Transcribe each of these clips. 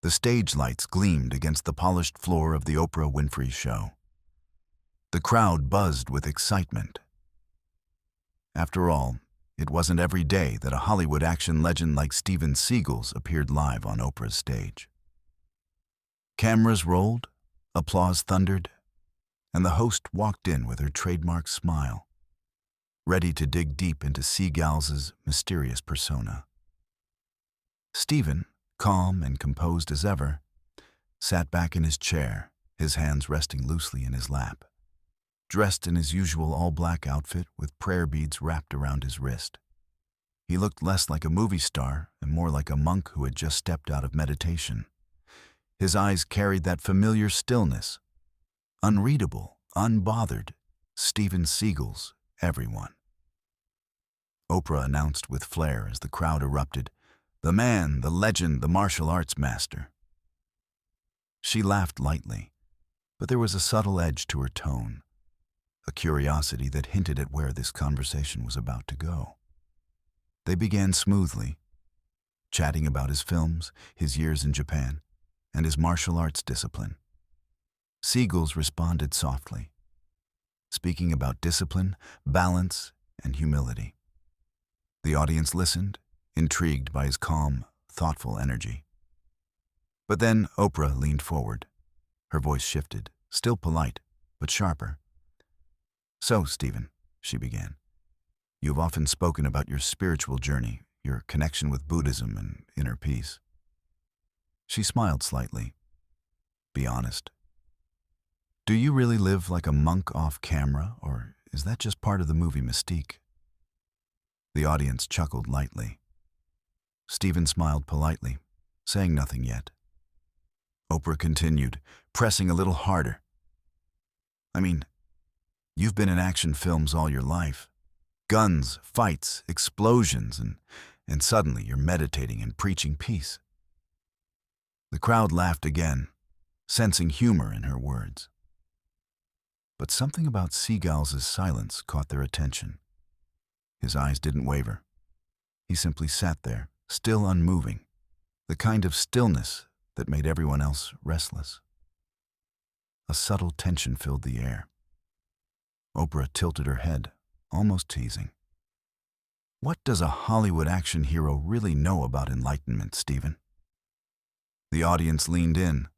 The stage lights gleamed against the polished floor of the Oprah Winfrey Show. The crowd buzzed with excitement. After all, it wasn't every day that a Hollywood action legend like Steven Seagul's appeared live on Oprah's stage. Cameras rolled, applause thundered, and the host walked in with her trademark smile, ready to dig deep into Seagal's mysterious persona. Steven, calm and composed as ever, sat back in his chair, his hands resting loosely in his lap, dressed in his usual all-black outfit with prayer beads wrapped around his wrist. He looked less like a movie star and more like a monk who had just stepped out of meditation. His eyes carried that familiar stillness. Unreadable, unbothered, Steven Seagal's everyone. Oprah announced with flair as the crowd erupted, "The man, the legend, the martial arts master." She laughed lightly, but there was a subtle edge to her tone, a curiosity that hinted at where this conversation was about to go. They began smoothly, chatting about his films, his years in Japan, and his martial arts discipline. Seagul's responded softly, speaking about discipline, balance, and humility. The audience listened, intrigued by his calm, thoughtful energy. But then Oprah leaned forward. Her voice shifted, still polite, but sharper. "So, Steven," she began, "you've often spoken about your spiritual journey, your connection with Buddhism and inner peace." She smiled slightly. "Be honest. Do you really live like a monk off camera, or is that just part of the movie mystique?" The audience chuckled lightly. Steven smiled politely, saying nothing yet. Oprah continued, pressing a little harder. "I mean, you've been in action films all your life. Guns, fights, explosions, and suddenly you're meditating and preaching peace." The crowd laughed again, sensing humor in her words. But something about Seagal's silence caught their attention. His eyes didn't waver. He simply sat there, still unmoving, the kind of stillness that made everyone else restless. A subtle tension filled the air. Oprah tilted her head, almost teasing. "What does a Hollywood action hero really know about enlightenment, Steven?" The audience leaned in,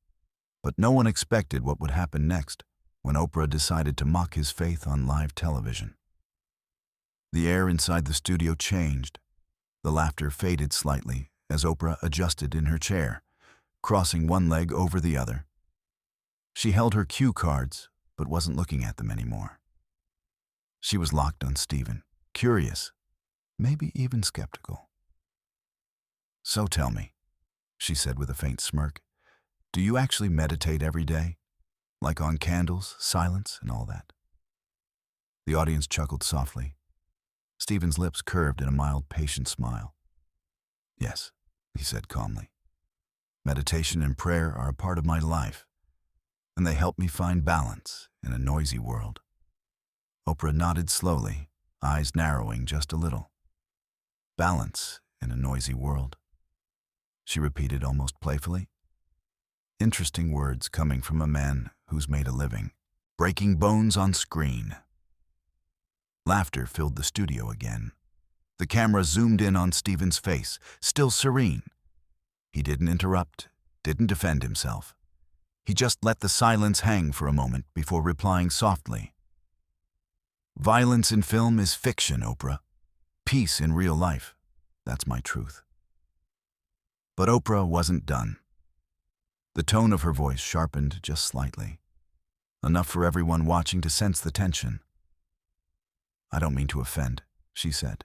but no one expected what would happen next when Oprah decided to mock his faith on live television. The air inside the studio changed. The laughter faded slightly as Oprah adjusted in her chair, crossing one leg over the other. She held her cue cards, but wasn't looking at them anymore. She was locked on Steven, curious, maybe even skeptical. "So tell me," she said with a faint smirk, "do you actually meditate every day? Like on candles, silence, and all that?" The audience chuckled softly. Steven's lips curved in a mild, patient smile. "Yes," he said calmly. "Meditation and prayer are a part of my life, and they help me find balance in a noisy world." Oprah nodded slowly, eyes narrowing just a little. "Balance in a noisy world," she repeated almost playfully. Interesting words coming from a man who's made a living, breaking bones on screen. Laughter filled the studio again. The camera zoomed in on Steven's face, still serene. He didn't interrupt, didn't defend himself. He just let the silence hang for a moment before replying softly. "Violence in film is fiction, Oprah. Peace in real life. That's my truth." But Oprah wasn't done. The tone of her voice sharpened just slightly, enough for everyone watching to sense the tension. "I don't mean to offend," she said,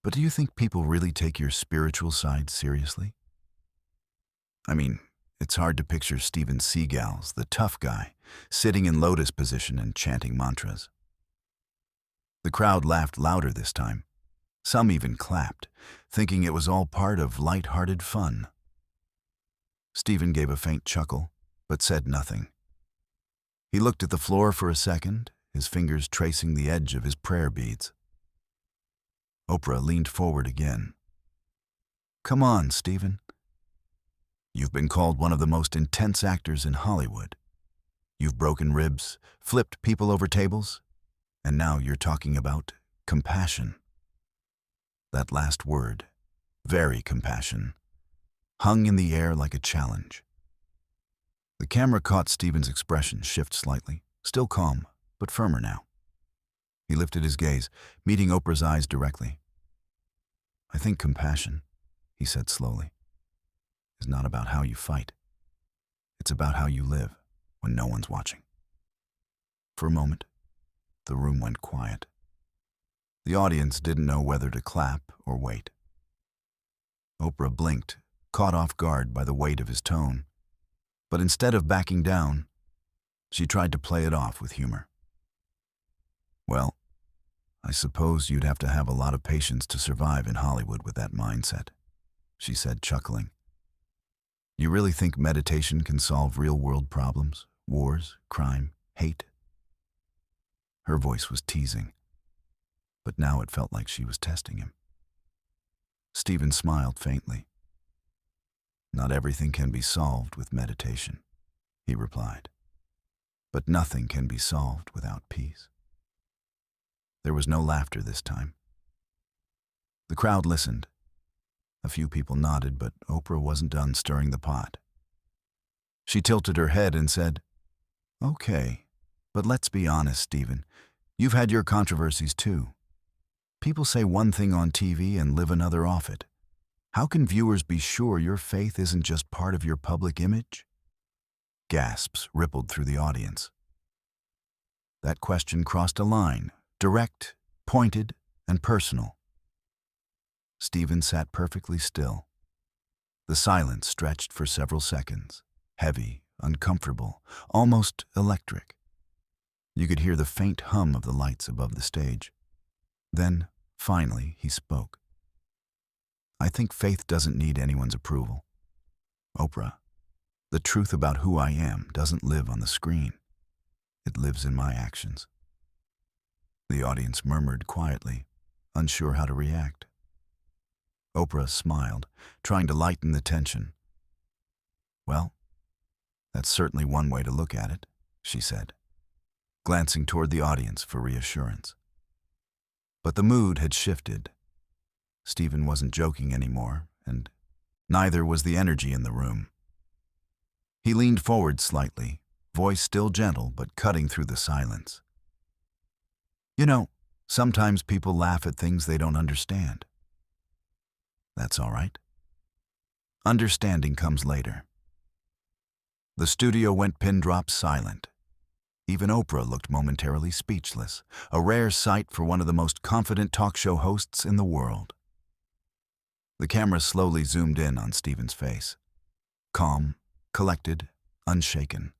"but do you think people really take your spiritual side seriously? I mean, it's hard to picture Steven Seagal, the tough guy, sitting in lotus position and chanting mantras." The crowd laughed louder this time. Some even clapped, thinking it was all part of light-hearted fun. Steven gave a faint chuckle, but said nothing. He looked at the floor for a second, his fingers tracing the edge of his prayer beads. Oprah leaned forward again. "Come on, Steven. You've been called one of the most intense actors in Hollywood. You've broken ribs, flipped people over tables, and now you're talking about compassion. That last word, very compassion, hung in the air like a challenge. The camera caught Stephen's expression shift slightly, still calm, but firmer now. He lifted his gaze, meeting Oprah's eyes directly. "I think compassion," he said slowly, "is not about how you fight. It's about how you live when no one's watching." For a moment, the room went quiet. The audience didn't know whether to clap or wait. Oprah blinked, caught off guard by the weight of his tone. But instead of backing down, she tried to play it off with humor. "Well, I suppose you'd have to have a lot of patience to survive in Hollywood with that mindset," she said, chuckling. "You really think meditation can solve real-world problems? Wars, crime, hate?" Her voice was teasing, but now it felt like she was testing him. Stephen smiled faintly. "Not everything can be solved with meditation," he replied. "But nothing can be solved without peace." There was no laughter this time. The crowd listened. A few people nodded, but Oprah wasn't done stirring the pot. She tilted her head and said, "Okay, but let's be honest, Stephen. You've had your controversies too. People say one thing on TV and live another off it. How can viewers be sure your faith isn't just part of your public image?" Gasps rippled through the audience. That question crossed a line, direct, pointed, and personal. Stephen sat perfectly still. The silence stretched for several seconds, heavy, uncomfortable, almost electric. You could hear the faint hum of the lights above the stage. Then, finally, he spoke. "I think faith doesn't need anyone's approval. Oprah, the truth about who I am doesn't live on the screen. It lives in my actions." The audience murmured quietly, unsure how to react. Oprah smiled, trying to lighten the tension. "Well, that's certainly one way to look at it," she said, glancing toward the audience for reassurance. But the mood had shifted. Stephen wasn't joking anymore, and neither was the energy in the room. He leaned forward slightly, voice still gentle but cutting through the silence. "You know, sometimes people laugh at things they don't understand. That's all right. Understanding comes later." The studio went pin-drop silent. Even Oprah looked momentarily speechless, a rare sight for one of the most confident talk show hosts in the world. The camera slowly zoomed in on Stephen's face. Calm, collected, unshaken.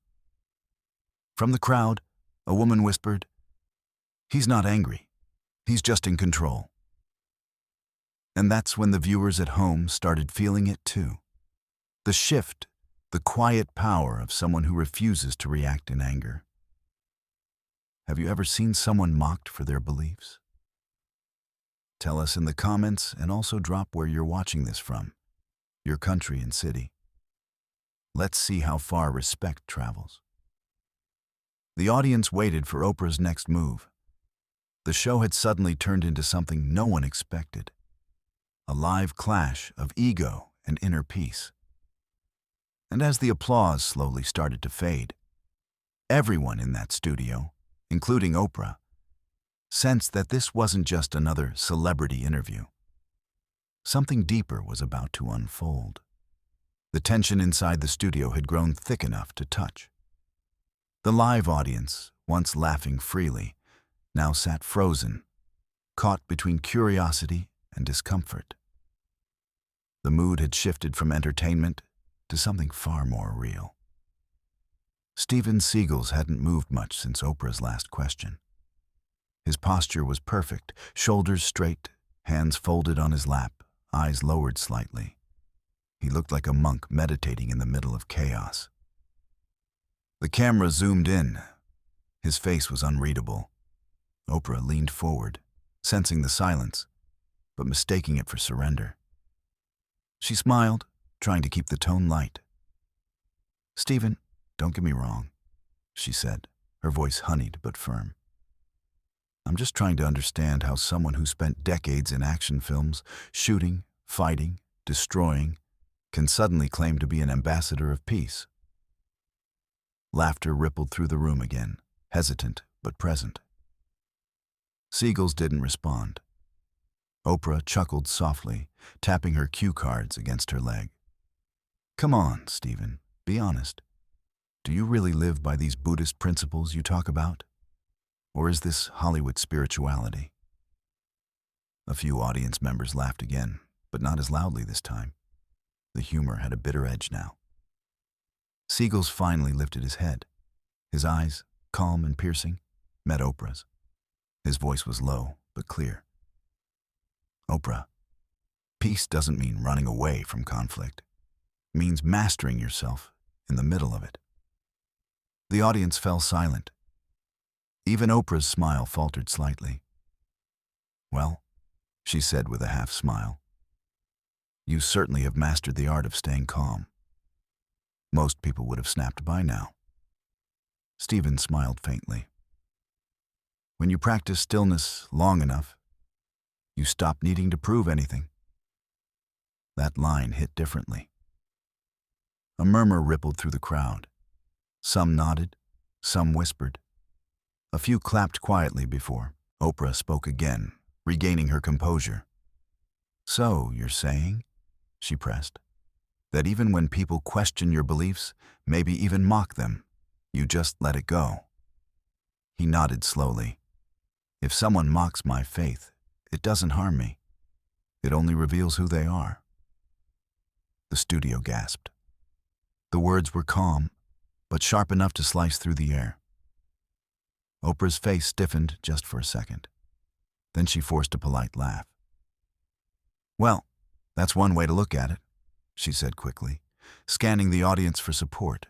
From the crowd, a woman whispered, "He's not angry. He's just in control." And that's when the viewers at home started feeling it too. The shift, the quiet power of someone who refuses to react in anger. Have you ever seen someone mocked for their beliefs? Tell us in the comments, and also drop where you're watching this from, your country and city. Let's see how far respect travels. The audience waited for Oprah's next move. The show had suddenly turned into something no one expected. A live clash of ego and inner peace. And as the applause slowly started to fade, everyone in that studio, including Oprah, sensed that this wasn't just another celebrity interview. Something deeper was about to unfold. The tension inside the studio had grown thick enough to touch. The live audience, once laughing freely, now sat frozen, caught between curiosity and discomfort. The mood had shifted from entertainment to something far more real. Stephen Seagulls hadn't moved much since Oprah's last question. His posture was perfect, shoulders straight, hands folded on his lap, eyes lowered slightly. He looked like a monk meditating in the middle of chaos. The camera zoomed in. His face was unreadable. Oprah leaned forward, sensing the silence, but mistaking it for surrender. She smiled, trying to keep the tone light. "Stephen, don't get me wrong," she said, her voice honeyed but firm. "I'm just trying to understand how someone who spent decades in action films, shooting, fighting, destroying, can suddenly claim to be an ambassador of peace." Laughter rippled through the room again, hesitant but present. Seagulls didn't respond. Oprah chuckled softly, tapping her cue cards against her leg. "Come on, Stephen, be honest. Do you really live by these Buddhist principles you talk about? Or is this Hollywood spirituality?" A few audience members laughed again, but not as loudly this time. The humor had a bitter edge now. Seagulls finally lifted his head. His eyes, calm and piercing, met Oprah's. His voice was low but clear. "Oprah, peace doesn't mean running away from conflict. It means mastering yourself in the middle of it." The audience fell silent. Even Oprah's smile faltered slightly. "Well," she said with a half smile, "you certainly have mastered the art of staying calm. Most people would have snapped by now." Stephen smiled faintly. "When you practice stillness long enough, you stop needing to prove anything." That line hit differently. A murmur rippled through the crowd. Some nodded, some whispered. A few clapped quietly before Oprah spoke again, regaining her composure. "So, you're saying," she pressed, "that even when people question your beliefs, maybe even mock them, you just let it go?" He nodded slowly. "If someone mocks my faith, it doesn't harm me. It only reveals who they are." The studio gasped. The words were calm, but sharp enough to slice through the air. Oprah's face stiffened just for a second. Then she forced a polite laugh. "Well, that's one way to look at it," she said quickly, scanning the audience for support.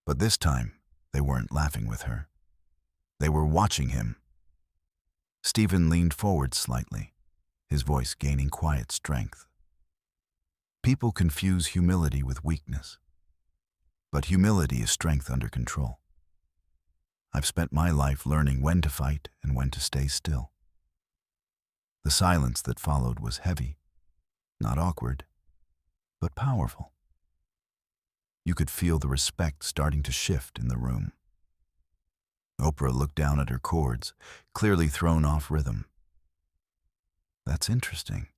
But this time, they weren't laughing with her. They were watching him. Stephen leaned forward slightly, his voice gaining quiet strength. "People confuse humility with weakness. But humility is strength under control. I've spent my life learning when to fight and when to stay still." The silence that followed was heavy, not awkward, but powerful. You could feel the respect starting to shift in the room. Oprah looked down at her chords, clearly thrown off rhythm. "That's interesting,"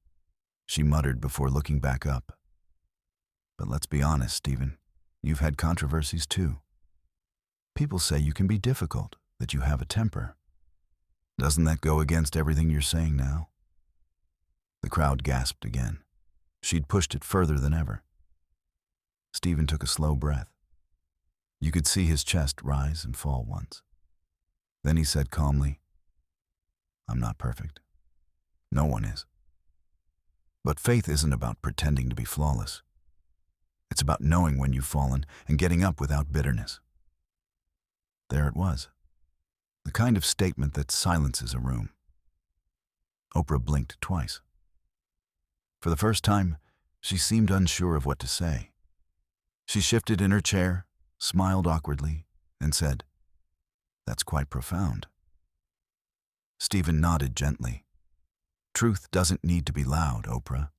she muttered before looking back up. "But let's be honest, Stephen. You've had controversies too. People say you can be difficult, that you have a temper. Doesn't that go against everything you're saying now?" The crowd gasped again. She'd pushed it further than ever. Stephen took a slow breath. You could see his chest rise and fall once. Then he said calmly, "I'm not perfect. No one is. But faith isn't about pretending to be flawless. It's about knowing when you've fallen and getting up without bitterness." There it was, the kind of statement that silences a room. Oprah blinked twice. For the first time, she seemed unsure of what to say. She shifted in her chair, smiled awkwardly, and said, "That's quite profound." Stephen nodded gently. "Truth doesn't need to be loud, Oprah.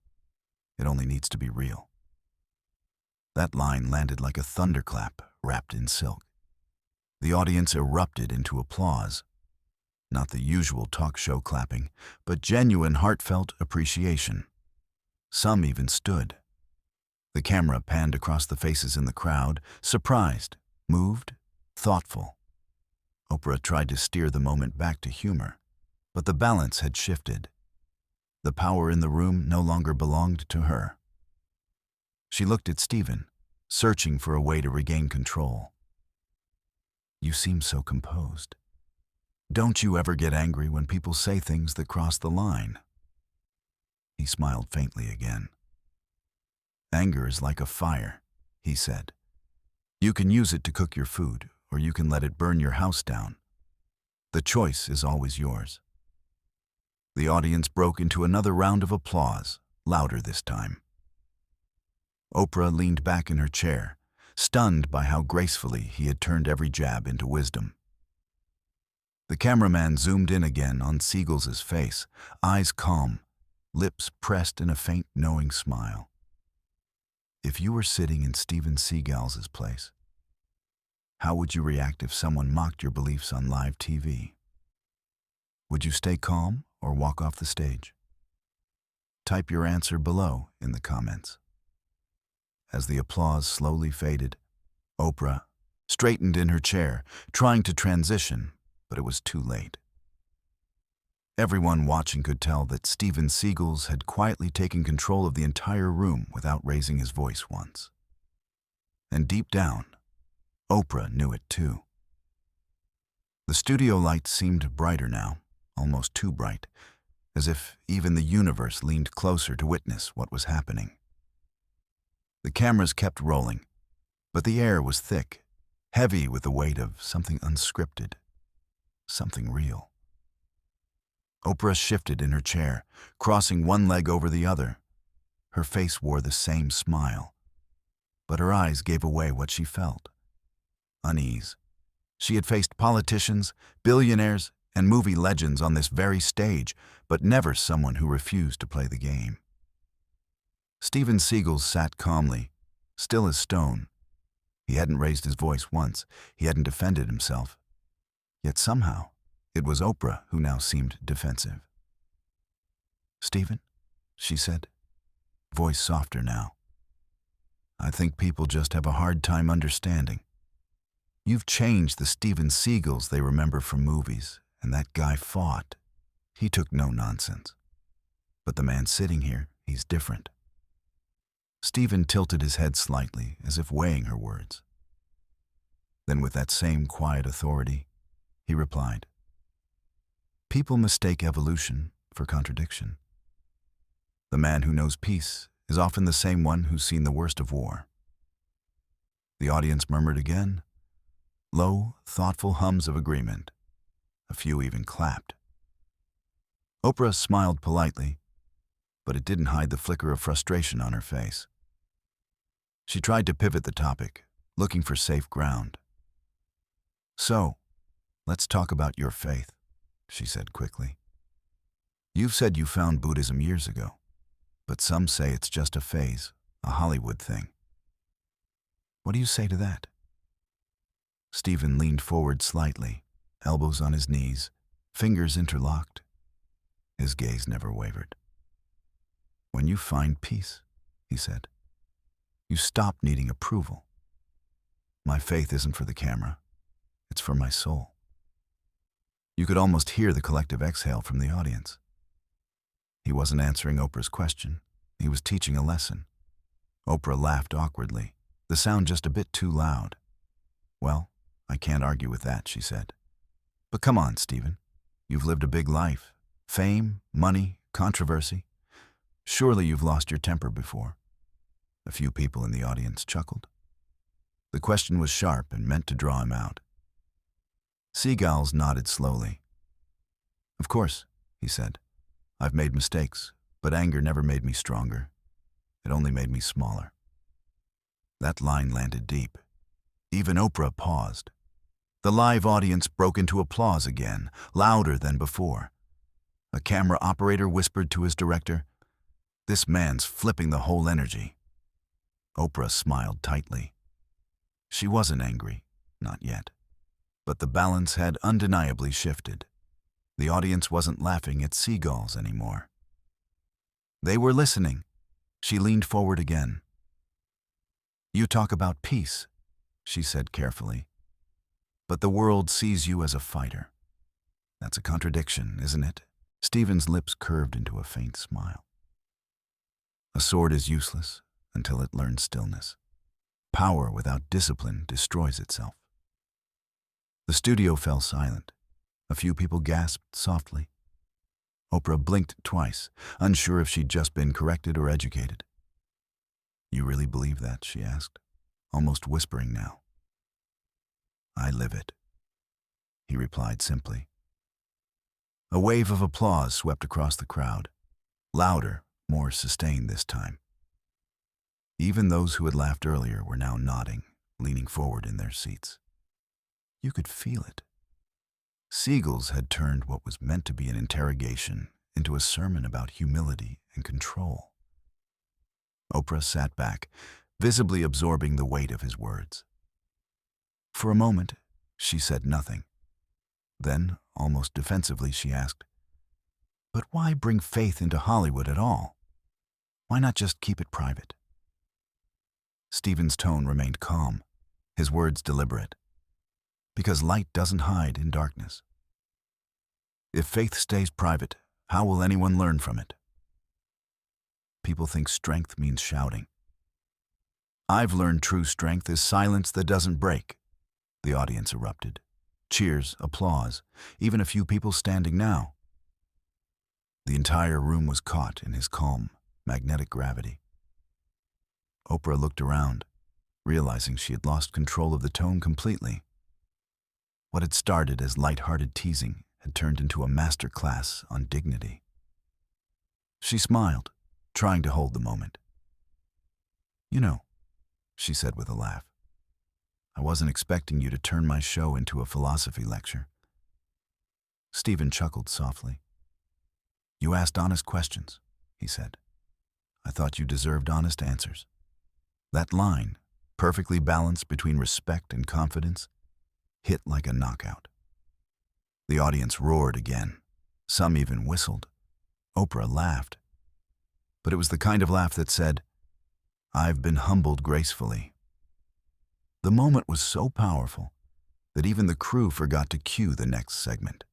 It only needs to be real." That line landed like a thunderclap wrapped in silk. The audience erupted into applause. Not the usual talk show clapping, but genuine heartfelt appreciation. Some even stood. The camera panned across the faces in the crowd, surprised, moved, thoughtful. Oprah tried to steer the moment back to humor, but the balance had shifted. The power in the room no longer belonged to her. She looked at Stephen, searching for a way to regain control. "You seem so composed. Don't you ever get angry when people say things that cross the line?" He smiled faintly again. "Anger is like a fire," he said. "You can use it to cook your food, or you can let it burn your house down. The choice is always yours." The audience broke into another round of applause, louder this time. Oprah leaned back in her chair, stunned by how gracefully he had turned every jab into wisdom. The cameraman zoomed in again on Siegel's face, eyes calm, lips pressed in a faint, knowing smile. If you were sitting in Steven Seagal's place, how would you react if someone mocked your beliefs on live TV? Would you stay calm or walk off the stage? Type your answer below in the comments. As the applause slowly faded, Oprah straightened in her chair, trying to transition, but it was too late. Everyone watching could tell that Steven Seagal had quietly taken control of the entire room without raising his voice once. And deep down, Oprah knew it too. The studio lights seemed brighter now, almost too bright, as if even the universe leaned closer to witness what was happening. The cameras kept rolling, but the air was thick, heavy with the weight of something unscripted, something real. Oprah shifted in her chair, crossing one leg over the other. Her face wore the same smile, but her eyes gave away what she felt: unease. She had faced politicians, billionaires, and movie legends on this very stage, but never someone who refused to play the game. Steven Seagal sat calmly, still as stone. He hadn't raised his voice once. He hadn't defended himself. Yet somehow, it was Oprah who now seemed defensive. "Steven," she said, voice softer now. "I think people just have a hard time understanding. You've changed the Steven Seagals they remember from movies, and that guy fought. He took no nonsense. But the man sitting here, he's different." Steven tilted his head slightly, as if weighing her words. Then with that same quiet authority, he replied, "People mistake evolution for contradiction. The man who knows peace is often the same one who's seen the worst of war." The audience murmured again, low, thoughtful hums of agreement. A few even clapped. Oprah smiled politely, but it didn't hide the flicker of frustration on her face. She tried to pivot the topic, looking for safe ground. "So, let's talk about your faith," she said quickly. "You've said you found Buddhism years ago, but some say it's just a phase, a Hollywood thing. What do you say to that?" Steven leaned forward slightly, elbows on his knees, fingers interlocked. His gaze never wavered. "When you find peace," he said, "you stop needing approval. My faith isn't for the camera, it's for my soul." You could almost hear the collective exhale from the audience. He wasn't answering Oprah's question. He was teaching a lesson. Oprah laughed awkwardly, the sound just a bit too loud. "Well, I can't argue with that," she said. "But come on, Steven. You've lived a big life. Fame, money, controversy. Surely you've lost your temper before." A few people in the audience chuckled. The question was sharp and meant to draw him out. Seagal nodded slowly. "Of course," he said. "I've made mistakes, but anger never made me stronger. It only made me smaller." That line landed deep. Even Oprah paused. The live audience broke into applause again, louder than before. A camera operator whispered to his director, "This man's flipping the whole energy." Oprah smiled tightly. She wasn't angry, not yet. But the balance had undeniably shifted. The audience wasn't laughing at Seagals anymore. They were listening. She leaned forward again. "You talk about peace," she said carefully. "But the world sees you as a fighter. That's a contradiction, isn't it?" Steven's lips curved into a faint smile. "A sword is useless until it learns stillness. Power without discipline destroys itself." The studio fell silent. A few people gasped softly. Oprah blinked twice, unsure if she'd just been corrected or educated. "You really believe that?" she asked, almost whispering now. "I live it," he replied simply. A wave of applause swept across the crowd, louder, more sustained this time. Even those who had laughed earlier were now nodding, leaning forward in their seats. You could feel it. Siegels had turned what was meant to be an interrogation into a sermon about humility and control. Oprah sat back, visibly absorbing the weight of his words. For a moment, she said nothing. Then, almost defensively, she asked, "But why bring faith into Hollywood at all? Why not just keep it private?" Stephen's tone remained calm, his words deliberate. Because light doesn't hide in darkness. If faith stays private, how will anyone learn from it? People think strength means shouting. I've learned true strength is silence that doesn't break. The audience erupted. Cheers, applause, even a few people standing now. The entire room was caught in his calm, magnetic gravity. Oprah looked around, realizing she had lost control of the tone completely. What had started as light-hearted teasing had turned into a master class on dignity. She smiled, trying to hold the moment. "You know," she said with a laugh, "I wasn't expecting you to turn my show into a philosophy lecture." Stephen chuckled softly. "You asked honest questions," he said. "I thought you deserved honest answers." That line, perfectly balanced between respect and confidence, hit like a knockout. The audience roared again. Some even whistled. Oprah laughed. But it was the kind of laugh that said, "I've been humbled gracefully." The moment was so powerful that even the crew forgot to cue the next segment.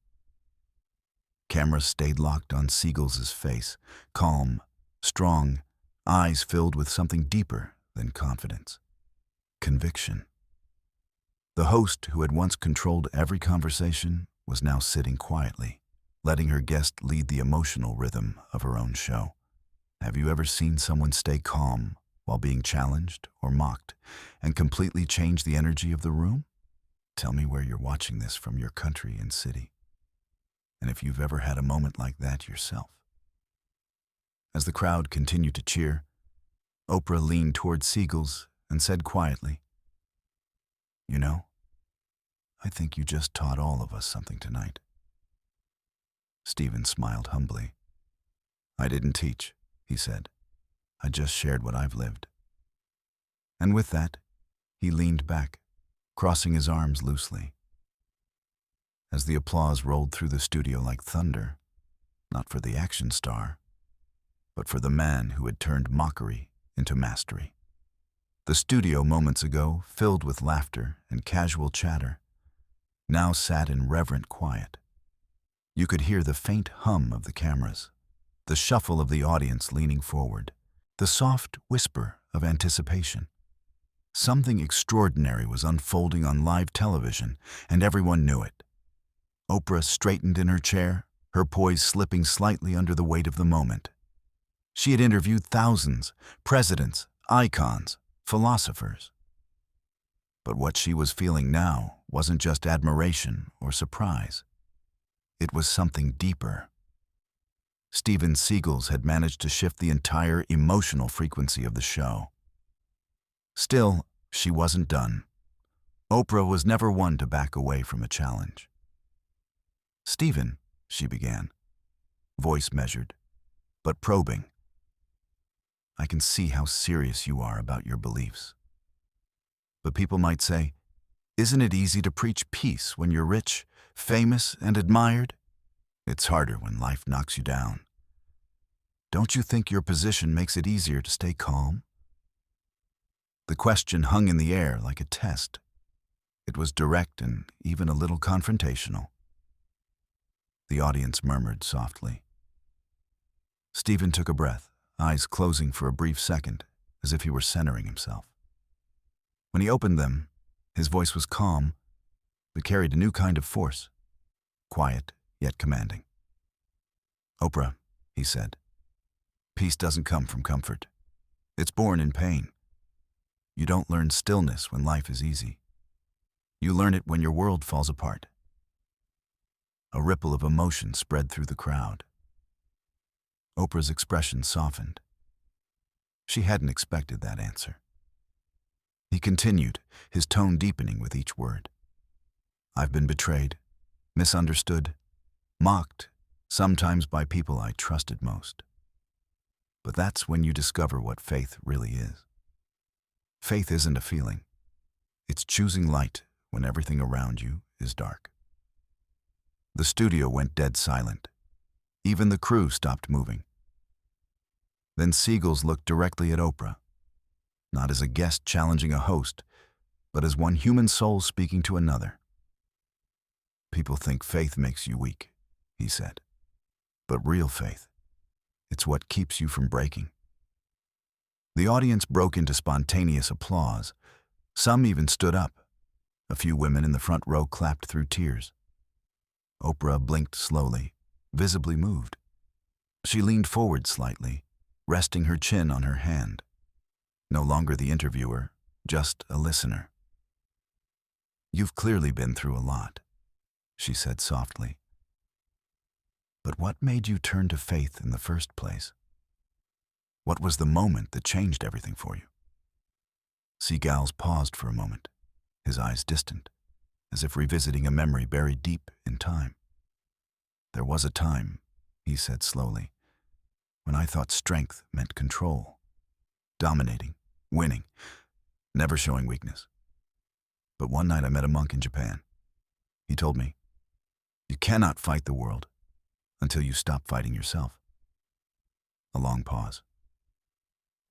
Cameras stayed locked on Siegels' face, calm, strong, eyes filled with something deeper than confidence. Conviction. The host, who had once controlled every conversation, was now sitting quietly, letting her guest lead the emotional rhythm of her own show. Have you ever seen someone stay calm while being challenged or mocked and completely change the energy of the room? Tell me where you're watching this from your country and city. And if you've ever had a moment like that yourself. As the crowd continued to cheer, Oprah leaned toward Siegels and said quietly, "You know, I think you just taught all of us something tonight." Stephen smiled humbly. "I didn't teach," he said. "I just shared what I've lived." And with that, he leaned back, crossing his arms loosely. As the applause rolled through the studio like thunder, not for the action star, but for the man who had turned mockery into mastery. The studio moments ago, filled with laughter and casual chatter, now sat in reverent quiet. You could hear the faint hum of the cameras, the shuffle of the audience leaning forward, the soft whisper of anticipation. Something extraordinary was unfolding on live television, and everyone knew it. Oprah straightened in her chair, her poise slipping slightly under the weight of the moment. She had interviewed thousands, presidents, icons, philosophers. But what she was feeling now wasn't just admiration or surprise. It was something deeper. Stephen Siegels had managed to shift the entire emotional frequency of the show. Still, she wasn't done. Oprah was never one to back away from a challenge. "Stephen," she began, voice measured, but probing. "I can see how serious you are about your beliefs. But people might say, isn't it easy to preach peace when you're rich, famous, and admired? It's harder when life knocks you down. Don't you think your position makes it easier to stay calm?" The question hung in the air like a test. It was direct and even a little confrontational. The audience murmured softly. Stephen took a breath, eyes closing for a brief second, as if he were centering himself. When he opened them, his voice was calm, but carried a new kind of force, quiet yet commanding. "Oprah," he said, "peace doesn't come from comfort. It's born in pain. You don't learn stillness when life is easy. You learn it when your world falls apart." A ripple of emotion spread through the crowd. Oprah's expression softened. She hadn't expected that answer. He continued, his tone deepening with each word. I've been betrayed, misunderstood, mocked, sometimes by people I trusted most. But that's when you discover what faith really is. Faith isn't a feeling. It's choosing light when everything around you is dark. The studio went dead silent. Even the crew stopped moving. Then Siegels looked directly at Oprah, not as a guest challenging a host, but as one human soul speaking to another. People think faith makes you weak, he said. But real faith, it's what keeps you from breaking. The audience broke into spontaneous applause. Some even stood up. A few women in the front row clapped through tears. Oprah blinked slowly, visibly moved. She leaned forward slightly, resting her chin on her hand. No longer the interviewer, just a listener. You've clearly been through a lot, she said softly. But what made you turn to faith in the first place? What was the moment that changed everything for you? Siegels paused for a moment, his eyes distant, as if revisiting a memory buried deep in time. There was a time, he said slowly, when I thought strength meant control, dominating, winning, never showing weakness. But one night I met a monk in Japan. He told me, you cannot fight the world until you stop fighting yourself. A long pause.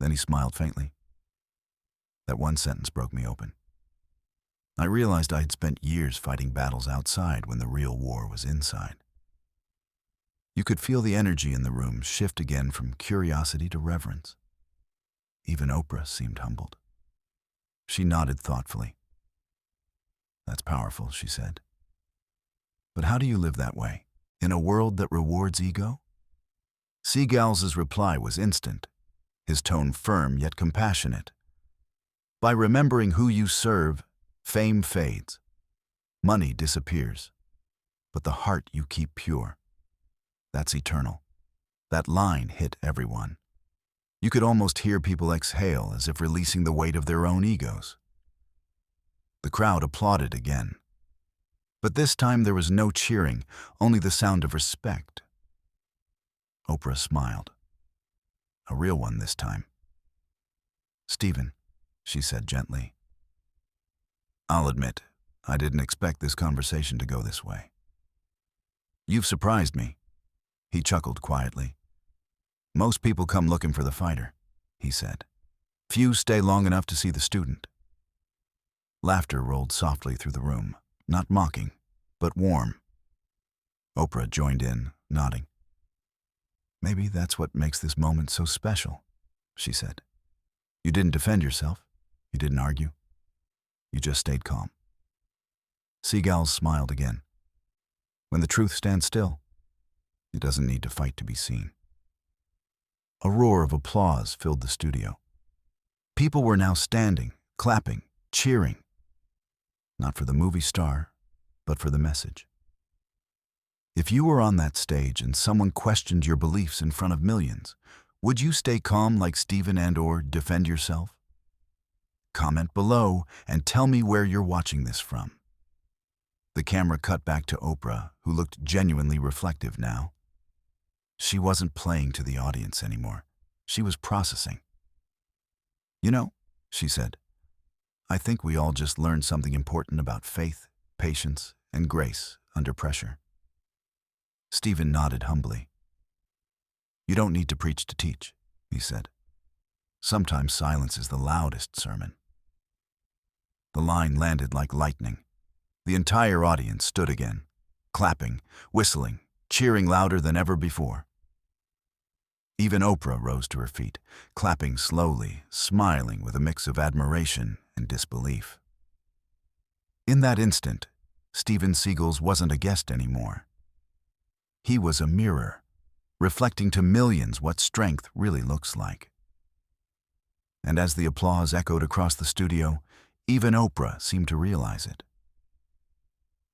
Then he smiled faintly. That one sentence broke me open. I realized I had spent years fighting battles outside when the real war was inside. You could feel the energy in the room shift again from curiosity to reverence. Even Oprah seemed humbled. She nodded thoughtfully. That's powerful, she said. But how do you live that way, in a world that rewards ego? Siegels' reply was instant, his tone firm yet compassionate. By remembering who you serve, fame fades. Money disappears. But the heart you keep pure, that's eternal. That line hit everyone. You could almost hear people exhale as if releasing the weight of their own egos. The crowd applauded again. But this time there was no cheering, only the sound of respect. Oprah smiled. A real one this time. Stephen, she said gently. I'll admit, I didn't expect this conversation to go this way. You've surprised me. He chuckled quietly. Most people come looking for the fighter, he said. Few stay long enough to see the student. Laughter rolled softly through the room, not mocking, but warm. Oprah joined in, nodding. Maybe that's what makes this moment so special, she said. You didn't defend yourself. You didn't argue. You just stayed calm. Siegels smiled again. When the truth stands still, it doesn't need to fight to be seen. A roar of applause filled the studio. People were now standing, clapping, cheering. Not for the movie star, but for the message. If you were on that stage and someone questioned your beliefs in front of millions, would you stay calm like Stephen and/or defend yourself? Comment below and tell me where you're watching this from. The camera cut back to Oprah, who looked genuinely reflective now. She wasn't playing to the audience anymore. She was processing. You know, she said, I think we all just learned something important about faith, patience, and grace under pressure. Stephen nodded humbly. You don't need to preach to teach, he said. Sometimes silence is the loudest sermon. The line landed like lightning. The entire audience stood again, clapping, whistling, cheering louder than ever before. Even Oprah rose to her feet, clapping slowly, smiling with a mix of admiration and disbelief. In that instant, Stephen Siegels wasn't a guest anymore. He was a mirror, reflecting to millions what strength really looks like. And as the applause echoed across the studio, even Oprah seemed to realize it.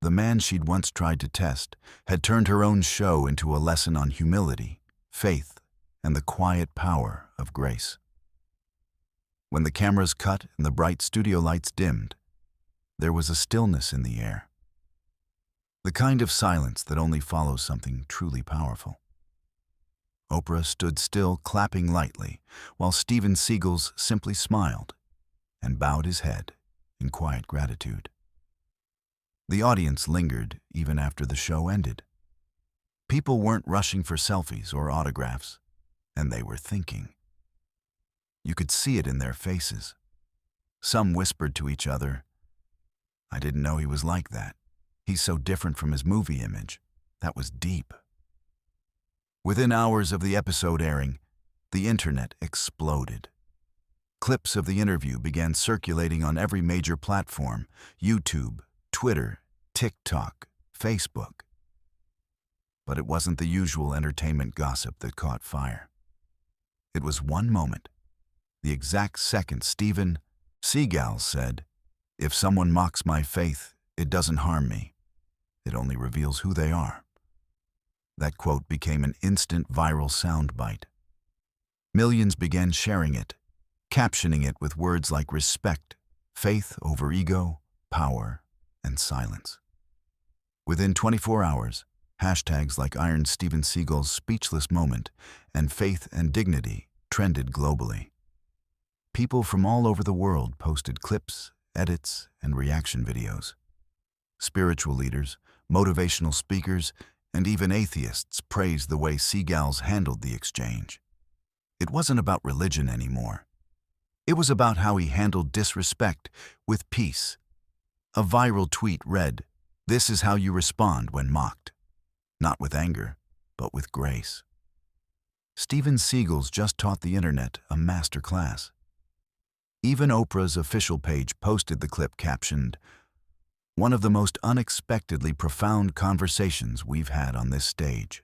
The man she'd once tried to test had turned her own show into a lesson on humility, faith, and the quiet power of grace. When the cameras cut and the bright studio lights dimmed, there was a stillness in the air. The kind of silence that only follows something truly powerful. Oprah stood still, clapping lightly, while Steven Seagals simply smiled and bowed his head in quiet gratitude. The audience lingered even after the show ended. People weren't rushing for selfies or autographs, and they were thinking. You could see it in their faces. Some whispered to each other, "I didn't know he was like that. He's so different from his movie image. That was deep." Within hours of the episode airing, the internet exploded. Clips of the interview began circulating on every major platform: YouTube, Twitter, TikTok, Facebook. But it wasn't the usual entertainment gossip that caught fire. It was one moment, the exact second Steven Seagals said, "If someone mocks my faith, it doesn't harm me. It only reveals who they are." That quote became an instant viral soundbite. Millions began sharing it, captioning it with words like respect, faith over ego, power, and silence. Within 24 hours, hashtags like Iron Steven Seagal's speechless moment and faith and dignity trended globally. People from all over the world posted clips, edits, and reaction videos. Spiritual leaders, motivational speakers, and even atheists praised the way Seagals handled the exchange. It wasn't about religion anymore. It was about how he handled disrespect with peace. A viral tweet read, "This is how you respond when mocked. Not with anger, but with grace." Steven Seagals just taught the internet a master class. Even Oprah's official page posted the clip captioned, "One of the most unexpectedly profound conversations we've had on this stage."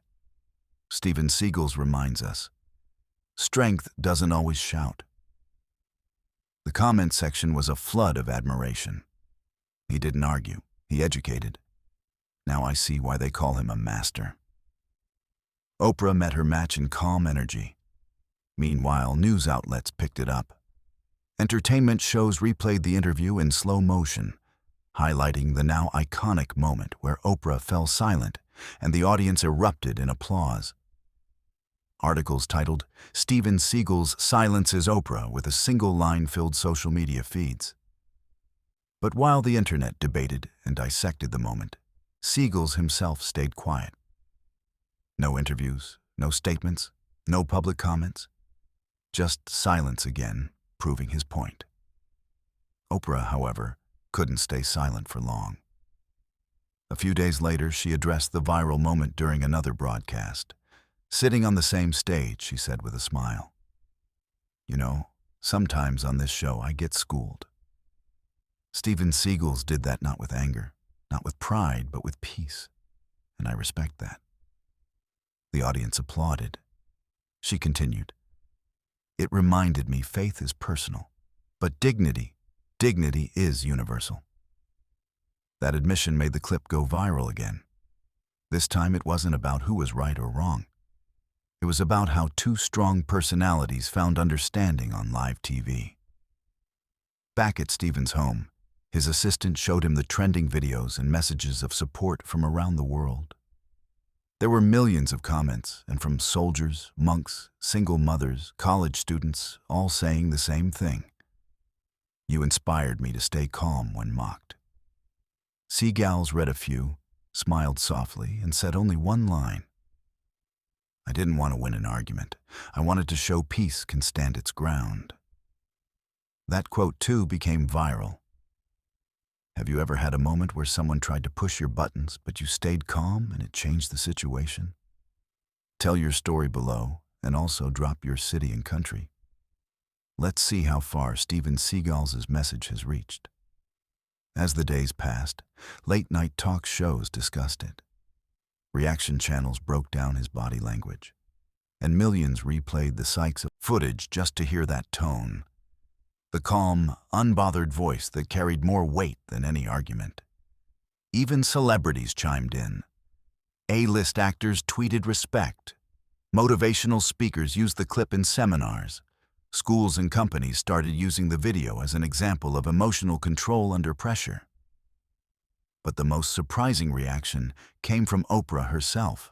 Steven Seagals reminds us, strength doesn't always shout. The comment section was a flood of admiration. He didn't argue, he educated. Now I see why they call him a master. Oprah met her match in calm energy. Meanwhile, news outlets picked it up. Entertainment shows replayed the interview in slow motion, highlighting the now iconic moment where Oprah fell silent and the audience erupted in applause. Articles titled, "Steven Seagals Silences Oprah" with a single line filled social media feeds. But while the internet debated and dissected the moment, Seagals himself stayed quiet. No interviews, no statements, no public comments. Just silence again, proving his point. Oprah, however, couldn't stay silent for long. A few days later, she addressed the viral moment during another broadcast. Sitting on the same stage, she said with a smile, "You know, sometimes on this show I get schooled." Steven Seagals did that not with anger, not with pride, but with peace, and I respect that. The audience applauded. She continued, "It reminded me faith is personal, but dignity is universal." That admission made the clip go viral again. This time it wasn't about who was right or wrong. It was about how two strong personalities found understanding on live TV. Back at Steven's home, his assistant showed him the trending videos and messages of support from around the world. There were millions of comments, and from soldiers, monks, single mothers, college students, all saying the same thing. "You inspired me to stay calm when mocked." Seagals read a few, smiled softly, and said only one line. "I didn't want to win an argument. I wanted to show peace can stand its ground." That quote, too, became viral. Have you ever had a moment where someone tried to push your buttons, but you stayed calm and it changed the situation? Tell your story below, and also drop your city and country. Let's see how far Steven Seagals' message has reached. As the days passed, late-night talk shows discussed it. Reaction channels broke down his body language, and millions replayed the Sykes footage just to hear that tone. The calm, unbothered voice that carried more weight than any argument. Even celebrities chimed in. A-list actors tweeted respect. Motivational speakers used the clip in seminars. Schools and companies started using the video as an example of emotional control under pressure. But the most surprising reaction came from Oprah herself.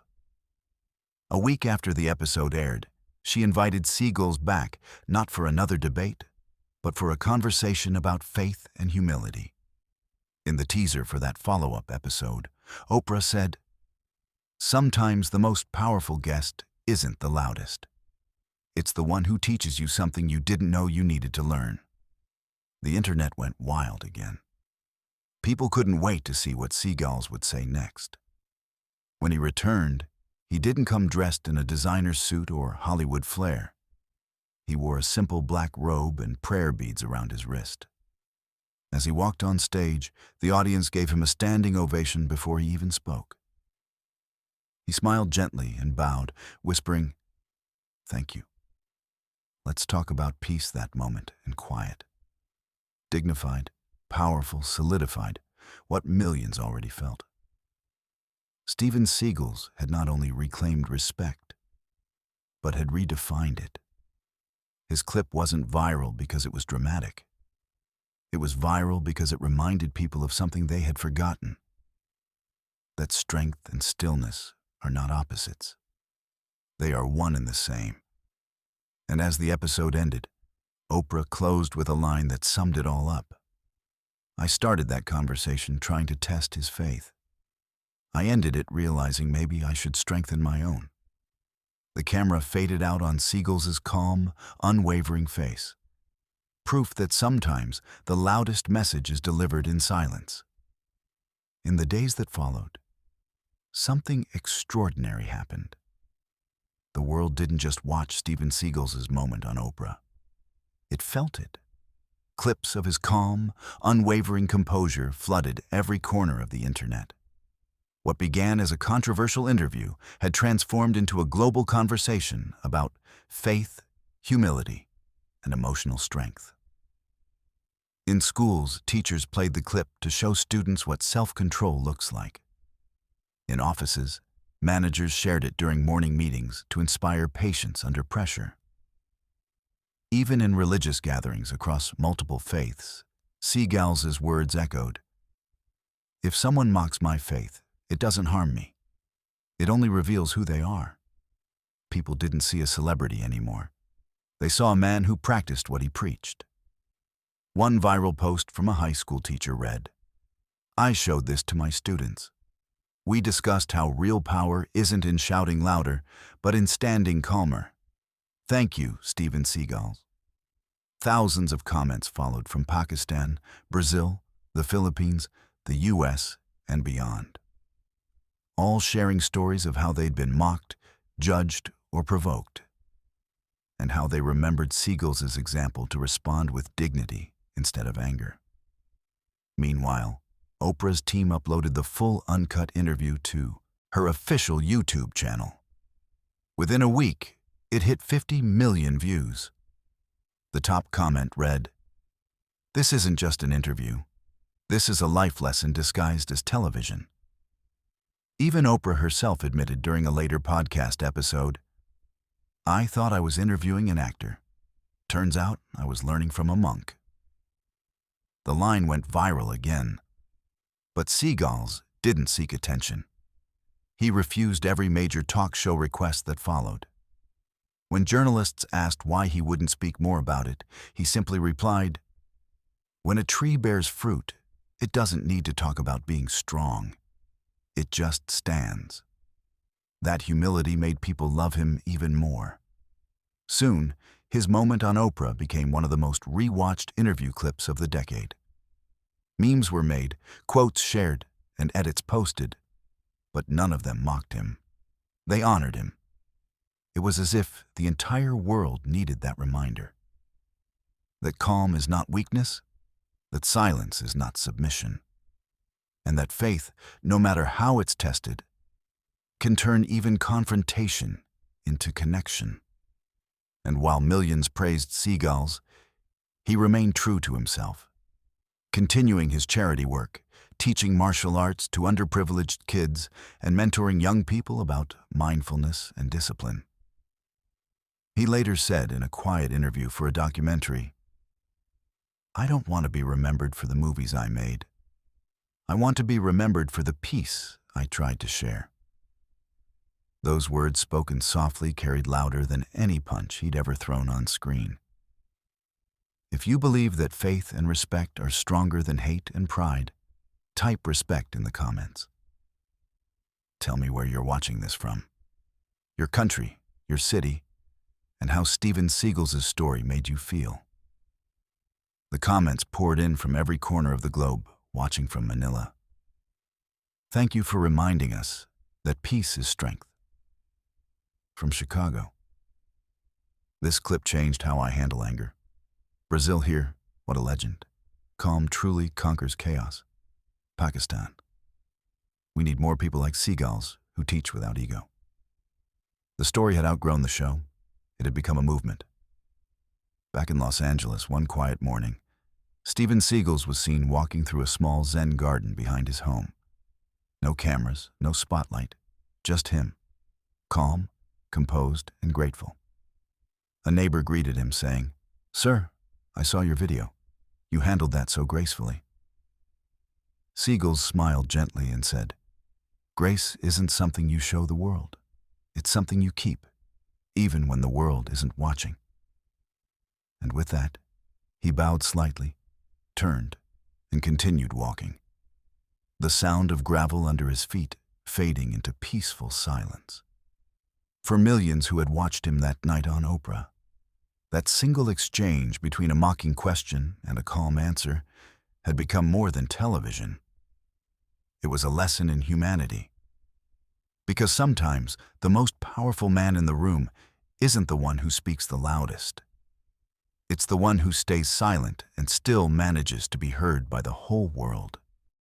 A week after the episode aired, she invited Seagulls back, not for another debate, but for a conversation about faith and humility. In the teaser for that follow-up episode, Oprah said, "Sometimes the most powerful guest isn't the loudest. It's the one who teaches you something you didn't know you needed to learn." The internet went wild again. People couldn't wait to see what Seagulls would say next. When he returned, he didn't come dressed in a designer suit or Hollywood flair. He wore a simple black robe and prayer beads around his wrist. As he walked on stage, the audience gave him a standing ovation before he even spoke. He smiled gently and bowed, whispering, "Thank you. Let's talk about peace that moment and quiet." Dignified, powerful, solidified, what millions already felt. Steven Seagulls had not only reclaimed respect, but had redefined it. His clip wasn't viral because it was dramatic. It was viral because it reminded people of something they had forgotten: that strength and stillness are not opposites. They are one and the same. And as the episode ended, Oprah closed with a line that summed it all up. "I started that conversation trying to test his faith. I ended it realizing maybe I should strengthen my own." The camera faded out on Seagulls' calm, unwavering face. Proof that sometimes the loudest message is delivered in silence. In the days that followed, something extraordinary happened. The world didn't just watch Steven Seagulls' moment on Oprah. It felt it. Clips of his calm, unwavering composure flooded every corner of the internet. What began as a controversial interview had transformed into a global conversation about faith, humility, and emotional strength. In schools, teachers played the clip to show students what self-control looks like. In offices, managers shared it during morning meetings to inspire patience under pressure. Even in religious gatherings across multiple faiths, Seagulls' words echoed, "If someone mocks my faith, it doesn't harm me. It only reveals who they are." People didn't see a celebrity anymore. They saw a man who practiced what he preached. One viral post from a high school teacher read, "I showed this to my students. We discussed how real power isn't in shouting louder, but in standing calmer. Thank you, Steven Seagulls." Thousands of comments followed from Pakistan, Brazil, the Philippines, the US, and beyond. All sharing stories of how they'd been mocked, judged, or provoked, and how they remembered Seagulls' example to respond with dignity instead of anger. Meanwhile, Oprah's team uploaded the full uncut interview to her official YouTube channel. Within a week, it hit 50 million views. The top comment read, "This isn't just an interview. This is a life lesson disguised as television." Even Oprah herself admitted during a later podcast episode, "I thought I was interviewing an actor. Turns out I was learning from a monk." The line went viral again. But Seagulls didn't seek attention. He refused every major talk show request that followed. When journalists asked why he wouldn't speak more about it, he simply replied, "When a tree bears fruit, it doesn't need to talk about being strong. It just stands." That humility made people love him even more. Soon, his moment on Oprah became one of the most rewatched interview clips of the decade. Memes were made, quotes shared, and edits posted, but none of them mocked him. They honored him. It was as if the entire world needed that reminder. That calm is not weakness, that silence is not submission, and that faith, no matter how it's tested, can turn even confrontation into connection. And while millions praised Seagulls, he remained true to himself, continuing his charity work, teaching martial arts to underprivileged kids, and mentoring young people about mindfulness and discipline. He later said in a quiet interview for a documentary, "I don't want to be remembered for the movies I made. I want to be remembered for the peace I tried to share." Those words, spoken softly, carried louder than any punch he'd ever thrown on screen. If you believe that faith and respect are stronger than hate and pride, type respect in the comments. Tell me where you're watching this from, your country, your city, and how Steven Seagal's story made you feel. The comments poured in from every corner of the globe, watching from Manila. Thank you for reminding us that peace is strength. From Chicago. This clip changed how I handle anger. Brazil here, what a legend. Calm truly conquers chaos. Pakistan. We need more people like Seagulls who teach without ego. The story had outgrown the show. It had become a movement. Back in Los Angeles, one quiet morning, Steven Seagal was seen walking through a small Zen garden behind his home. No cameras, no spotlight, just him, calm, composed, and grateful. A neighbor greeted him, saying, "Sir, I saw your video. You handled that so gracefully." Seagal smiled gently and said, "Grace isn't something you show the world. It's something you keep, even when the world isn't watching." And with that, he bowed slightly, turned, and continued walking, the sound of gravel under his feet fading into peaceful silence. For millions who had watched him that night on Oprah, that single exchange between a mocking question and a calm answer had become more than television. It was a lesson in humanity. Because sometimes the most powerful man in the room isn't the one who speaks the loudest. It's the one who stays silent and still manages to be heard by the whole world.